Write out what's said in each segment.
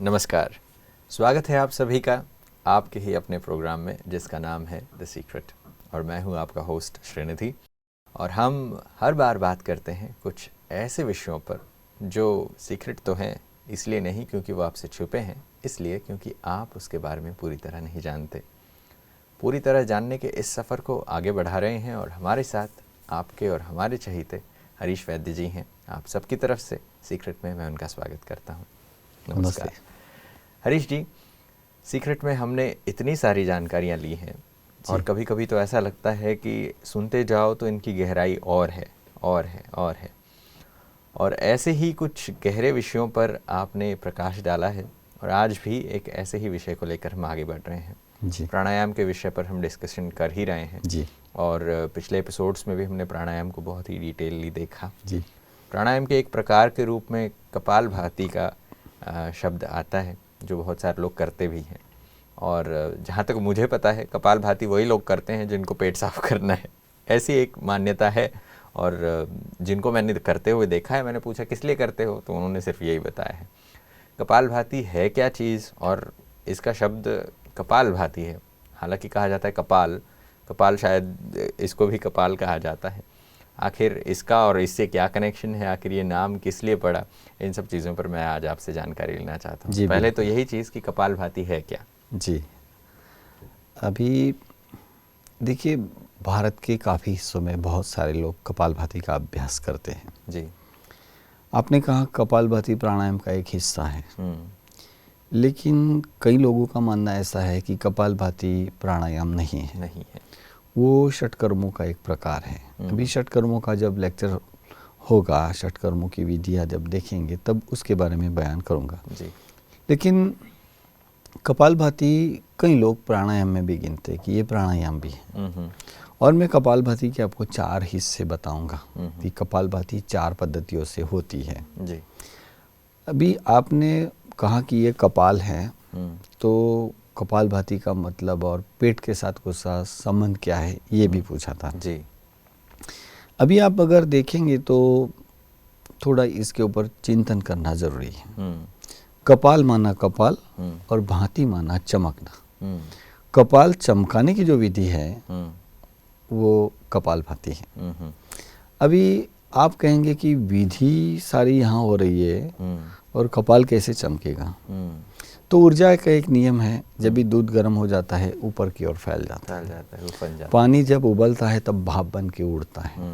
नमस्कार, स्वागत है आप सभी का आपके ही अपने प्रोग्राम में जिसका नाम है द सीक्रेट। और मैं हूं आपका होस्ट श्रीनिधि। और हम हर बार बात करते हैं कुछ ऐसे विषयों पर जो सीक्रेट तो हैं इसलिए नहीं क्योंकि वो आपसे छुपे हैं, इसलिए क्योंकि आप उसके बारे में पूरी तरह नहीं जानते। पूरी तरह जानने के इस सफ़र को आगे बढ़ा रहे हैं और हमारे साथ आपके और हमारे चहीते हरीश वैद्य जी हैं। आप सबकी तरफ से सीक्रेट में मैं उनका स्वागत करता हूँ। नमस्कार हरीश जी। सीक्रेट में हमने इतनी सारी जानकारियाँ ली हैं और कभी कभी तो ऐसा लगता है कि सुनते जाओ तो इनकी गहराई और है और है और है। और ऐसे ही कुछ गहरे विषयों पर आपने प्रकाश डाला है और आज भी एक ऐसे ही विषय को लेकर हम आगे बढ़ रहे हैं जी। प्राणायाम के विषय पर हम डिस्कशन कर ही रहे हैं जी। और पिछले एपिसोड्स में भी हमने प्राणायाम को बहुत ही डिटेलली देखा जी। प्राणायाम के एक प्रकार के रूप में कपालभाति का शब्द आता है जो बहुत सारे लोग करते भी हैं। और जहाँ तक मुझे पता है कपालभाति वही लोग करते हैं जिनको पेट साफ करना है, ऐसी एक मान्यता है। और जिनको मैंने करते हुए देखा है, मैंने पूछा किस लिए करते हो तो उन्होंने सिर्फ यही बताया है। कपालभाति है क्या चीज़, और इसका शब्द कपालभाति है। हालांकि कहा जाता है कपाल, कपाल शायद इसको भी कपाल कहा जाता है। आखिर इसका और इससे क्या कनेक्शन है, आखिर ये नाम किस लिए पड़ा, इन सब चीज़ों पर मैं आज आपसे जानकारी लेना चाहता हूँ। पहले तो यही चीज़ कि कपालभाति है क्या जी। अभी देखिए, भारत के काफ़ी हिस्सों में बहुत सारे लोग कपालभाति का अभ्यास करते हैं जी। आपने कहा कपालभाति प्राणायाम का एक हिस्सा है, लेकिन कई लोगों का मानना ऐसा है कि कपालभाति प्राणायाम नहीं है, वो षटकर्मों का एक प्रकार है। अभी षटकर्मों का जब लेक्चर होगा, षटकर्मों की विधियाँ जब देखेंगे तब उसके बारे में बयान करूँगा जी। लेकिन कपालभाति कई लोग प्राणायाम में भी गिनते कि ये प्राणायाम भी है। और मैं कपालभाति के आपको 4 हिस्से बताऊंगा कि कपालभाति 4 पद्धतियों से होती है जी। अभी आपने कहा कि ये कपाल है, तो कपालभाति का मतलब और पेट के साथ कुछ संबंध क्या है ये भी पूछा था जी। अभी आप अगर देखेंगे तो थोड़ा इसके ऊपर चिंतन करना जरूरी है। कपाल माना कपाल और भांति माना चमकना। कपाल चमकाने की जो विधि है वो कपालभाति है। अभी आप कहेंगे कि विधि सारी यहाँ हो रही है और कपाल कैसे चमकेगा। तो ऊर्जा का एक नियम है, जब भी दूध गर्म हो जाता है ऊपर की ओर फैल जाता है। पानी जब उबलता है तब भाप बन के उड़ता है।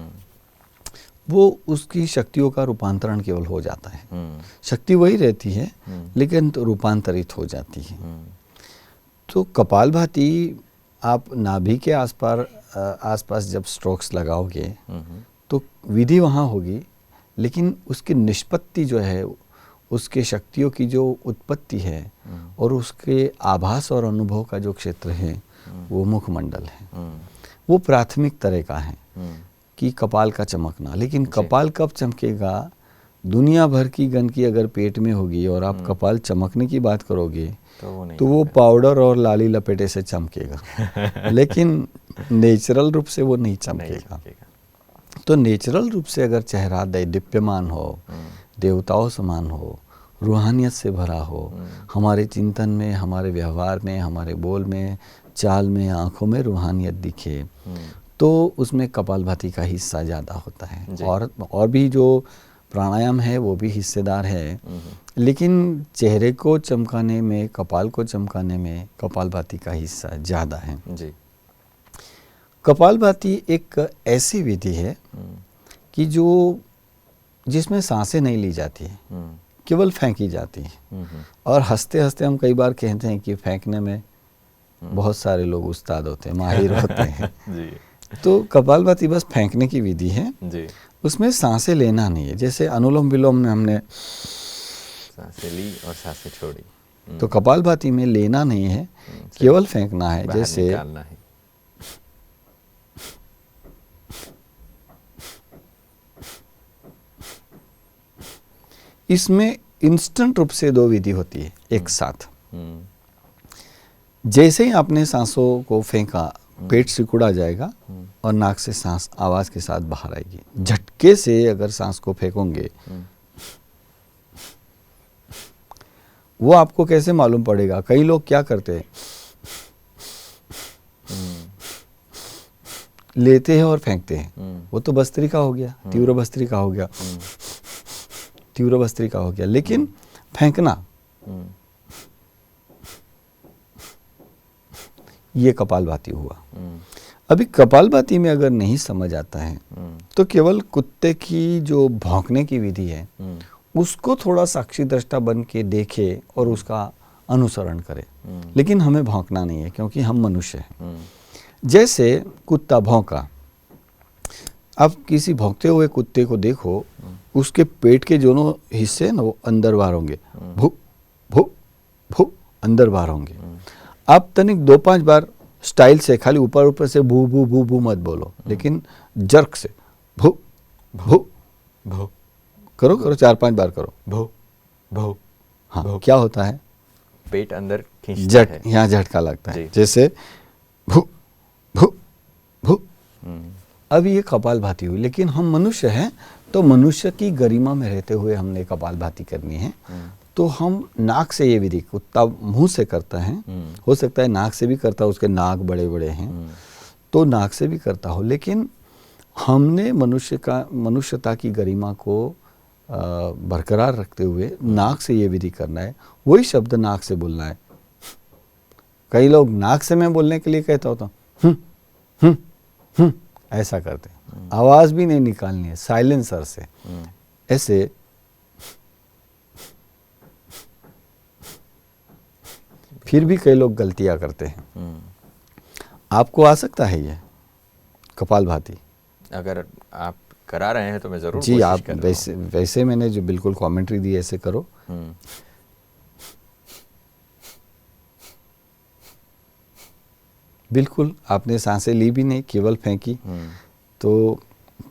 वो उसकी शक्तियों का रूपांतरण केवल हो जाता है। शक्ति वही रहती है लेकिन तो रूपांतरित हो जाती है। तो कपालभाति आप नाभि के आसपास जब स्ट्रोक्स लगाओगे तो विधि वहाँ होगी, लेकिन उसकी निष्पत्ति जो है, उसके शक्तियों की जो उत्पत्ति है और उसके आभास और अनुभव का जो क्षेत्र है वो मुखमंडल है। वो प्राथमिक तरह का है कि कपाल का चमकना। लेकिन कपाल कब चमकेगा, दुनिया भर की गंदगी अगर पेट में होगी और आप कपाल चमकने की बात करोगे तो वो पाउडर और लाली लपेटे से चमकेगा लेकिन नेचुरल रूप से वो नहीं चमकेगा। तो नेचुरल रूप से अगर चेहरा दैदीप्यमान हो, देवताओं समान हो, रूहानियत से भरा हो, हमारे चिंतन में, हमारे व्यवहार में, हमारे बोल में, चाल में, आँखों में रूहानियत दिखे, तो उसमें कपालभाति का हिस्सा ज़्यादा होता है। और भी जो प्राणायाम है वो भी हिस्सेदार है, लेकिन चेहरे को चमकाने में, कपाल को चमकाने में कपालभाति का हिस्सा ज़्यादा है जी। कपालभाति एक ऐसी विधि है कि जिसमें सांसें नहीं ली जाती है, केवल फेंकी जाती है। और हंसते हंसते हम कई बार कहते हैं कि फेंकने में बहुत सारे लोग उस्ताद होते हैं, माहिर होते हैं जी। तो कपालभाति बस फेंकने की विधि है जी। उसमें सांसें लेना नहीं है। जैसे अनुलोम विलोम में हमने सांसें ली और सांसें छोड़ी, तो कपालभाति में लेना नहीं है, केवल फेंकना है। जैसे निकालना है। इसमें इंस्टेंट रूप से 2 विधि होती है एक साथ। जैसे ही आपने सांसों को फेंका, पेट सिकुड़ा जाएगा और नाक से सांस आवाज के साथ बाहर आएगी। झटके से अगर सांस को फेंकोगे वो आपको कैसे मालूम पड़ेगा? कई लोग क्या करते हैं, लेते हैं और फेंकते हैं। वो तो भस्त्रिका हो गया, तीव्र भस्त्रिका हो गया, तीव्र भस्त्रिका हो गया। लेकिन फेंकना, ये कपालभाति हुआ। अभी कपालभाति में अगर नहीं समझ आता है तो केवल कुत्ते की जो भौंकने की विधि है उसको थोड़ा साक्षी दृष्टा बन के देखे और उसका अनुसरण करे। लेकिन हमें भौंकना नहीं है, क्योंकि हम मनुष्य हैं। जैसे कुत्ता भौंका, आप किसी भौंकते हुए कुत्ते को देखो, उसके पेट के दोनों हिस्से ना वो अंदर बाहर होंगे, भू भू भू अंदर बाहर होंगे। आप तनिक 2-5 बार स्टाइल से खाली ऊपर ऊपर से भू भू भू भू मत बोलो, लेकिन जर्क से भू भू भू करो, 4-5 बार करो, भू भू। हाँ, भू। क्या होता है? पेट अंदर खींचता है, यहाँ झटका लगता है, जैसे भू भू भू। अब ये कपालभाति हुई। लेकिन हम मनुष्य हैं, तो मनुष्य की गरिमा में रहते हुए हमने कपालभाति करनी है। तो हम नाक से ये विधि, कुत्ता मुंह से करता है, हो सकता है नाक से भी करता हो, उसके नाक बड़े बड़े हैं तो नाक से भी करता हो। लेकिन हमने मनुष्यता की गरिमा को बरकरार रखते हुए नाक से ये विधि करना है। वही शब्द नाक से बोलना है। कई लोग नाक से मैं बोलने के लिए कहता होता हूँ, ऐसा करते, आवाज भी नहीं निकालनी है, साइलेंसर से ऐसे। फिर भी कई लोग गलतियां करते हैं। आपको आ सकता है ये कपालभाति? अगर आप करा रहे हैं तो मैं जरूर जी, आप वैसे मैंने जो बिल्कुल कमेंट्री दी, ऐसे करो। बिल्कुल, आपने सांसें ली भी नहीं, केवल फेंकी, तो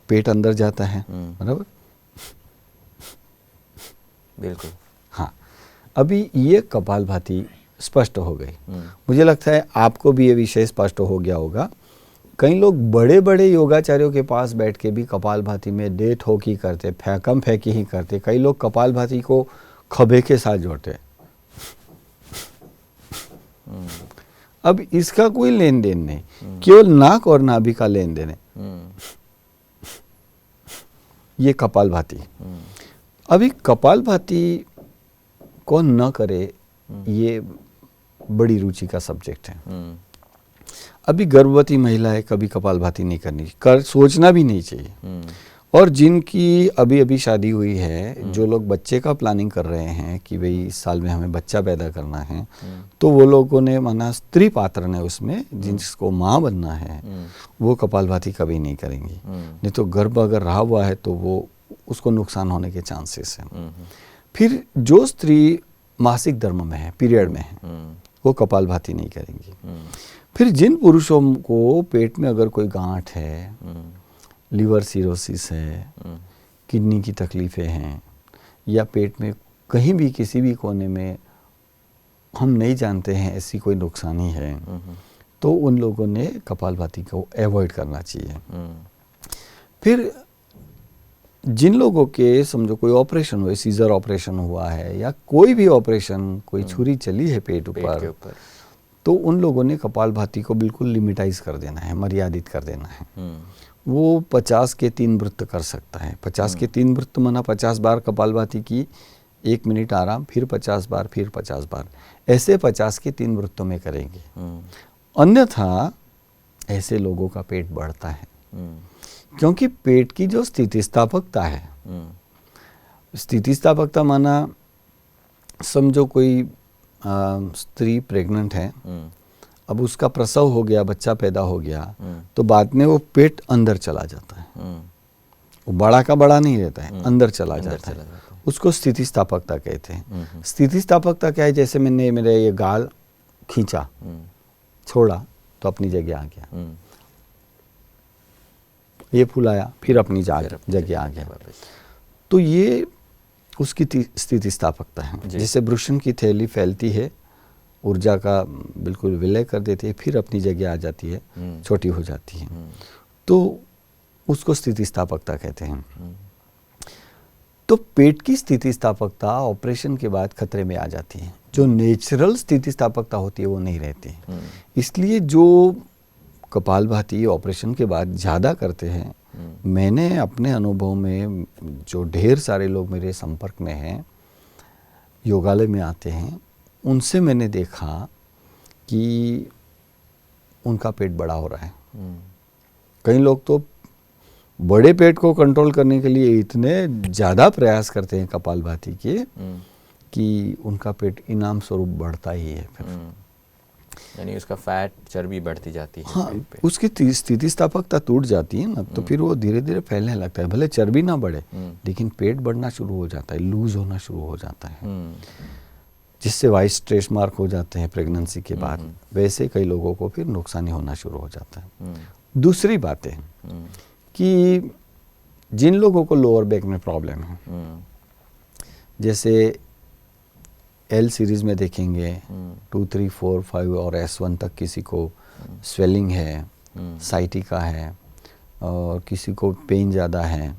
पेट अंदर जाता है, बराबर? बिल्कुल। हाँ, अभी ये कपालभाति स्पष्ट हो गई। मुझे लगता है आपको भी ये विषय स्पष्ट हो गया होगा। कई लोग बड़े बड़े योगाचार्यों के पास बैठ के भी कपालभाति में दे ठोकी करते, फेंकम फेंकी ही करते। कई लोग कपालभाति को खभे के साथ जोड़ते। अब इसका कोई लेन देन नहीं, केवल नाक और नाभि का लेन देन है। ये कपालभाति। अभी कपालभाति कौन न करे, ये बड़ी रुचि का सब्जेक्ट है। अभी गर्भवती महिलाएं कभी कपालभाति नहीं करनी, सोचना भी नहीं चाहिए। और जिनकी अभी अभी शादी हुई है, जो लोग बच्चे का प्लानिंग कर रहे हैं कि भाई इस साल में हमें बच्चा पैदा करना है, तो वो लोगों ने माना स्त्री पात्र ने उसमें जिसको माँ बनना है, वो कपालभाति कभी नहीं करेंगी। नहीं तो गर्भ अगर रहा हुआ है तो वो उसको नुकसान होने के चांसेस हैं। फिर जो स्त्री मासिक धर्म में है, पीरियड में है, वो कपालभाति नहीं करेंगी। फिर जिन पुरुषों को पेट में अगर कोई गांठ है, लीवर सिरोसिस है, किडनी की तकलीफ़ें हैं, या पेट में कहीं भी किसी भी कोने में हम नहीं जानते हैं ऐसी कोई नुकसानी है, तो उन लोगों ने कपालभाति को अवॉइड करना चाहिए। फिर जिन लोगों के समझो कोई ऑपरेशन हुआ, सीजर ऑपरेशन हुआ है, या कोई भी ऑपरेशन, कोई छुरी चली है पेट ऊपर, तो उन लोगों ने कपालभाति को बिल्कुल लिमिटाइज कर देना है, मर्यादित कर देना है। वो 50 के 3 वृत्त कर सकता है। 50 के 3 वृत्त माना 50 बार कपालभाति की, 1 मिनट आराम, फिर 50 बार, फिर 50 बार, ऐसे 50 के 3 वृत्तों में करेंगे। अन्यथा ऐसे लोगों का पेट बढ़ता है, क्योंकि पेट की जो स्थितिस्थापकता है, स्थितिस्थापकता माना समझो कोई स्त्री प्रेग्नेंट है, अब उसका प्रसव हो गया, बच्चा पैदा हो गया, तो बाद में वो पेट अंदर चला जाता है, वो बड़ा का बड़ा नहीं रहता है, अंदर चला जाता है। उसको स्थितिस्थापकता कहते हैं। स्थितिस्थापकता क्या है? जैसे मैंने मेरे ये गाल खींचा, छोड़ा तो अपनी जगह आ गया, ये फुलाया फिर अपनी जगह आ गया, तो ये उसकी स्थितिस्थापकता है। जैसे वृषण की थैली फैलती है, ऊर्जा का बिल्कुल विलय कर देती है, फिर अपनी जगह आ जाती है, छोटी हो जाती है, तो उसको स्थितिस्थापकता कहते हैं। तो पेट की स्थितिस्थापकता ऑपरेशन के बाद खतरे में आ जाती है। जो नेचुरल स्थितिस्थापकता होती है वो नहीं रहती। इसलिए जो कपालभाति ऑपरेशन के बाद ज़्यादा करते हैं, मैंने अपने अनुभव में, जो ढेर सारे लोग मेरे संपर्क में हैं, योगालय में आते हैं, उनसे मैंने देखा कि उनका पेट बड़ा हो रहा है। कई लोग तो बड़े पेट को कंट्रोल करने के लिए इतने ज़्यादा प्रयास करते हैं कपालभाति के कि उनका पेट इनाम स्वरूप बढ़ता ही है फिर। यानी उसका फैट, चर्बी बढ़ती जाती है। हाँ, उसकी स्थितिस्थापकता टूट जाती है ना, तो फिर वो धीरे धीरे फैलने लगता है। भले चर्बी ना बढ़े लेकिन पेट बढ़ना शुरू हो जाता है, लूज होना शुरू हो जाता है, जिससे वाइट स्ट्रेच मार्क हो जाते हैं प्रेगनेंसी के बाद। वैसे कई लोगों को फिर नुकसान होना शुरू हो जाता है। दूसरी बात है कि जिन लोगों को लोअर बैक में प्रॉब्लम है, जैसे एल सीरीज में देखेंगे 2, 3, 4, 5 और S1 तक किसी को स्वेलिंग है, साइटिका है, और किसी को पेन ज़्यादा है,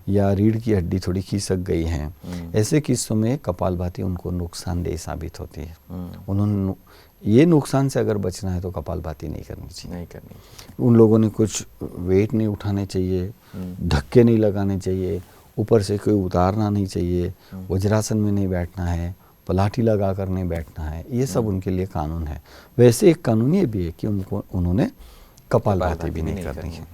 या रीढ़ की हड्डी थोड़ी खिसक गई है, ऐसे किस्सों में कपालभाति उनको नुकसानदेह साबित होती है। उन्होंने ये नुकसान से अगर बचना है तो कपालभाति नहीं करनी चाहिए। उन लोगों ने कुछ वेट नहीं उठाने चाहिए, धक्के नहीं लगाने चाहिए, ऊपर से कोई उतारना नहीं चाहिए, वज्रासन में नहीं बैठना है, पलाठी लगा कर नहीं बैठना है। ये सब उनके लिए कानून है। वैसे एक कानून ये भी है कि उन्होंने कपालभाति भी नहीं करनी है।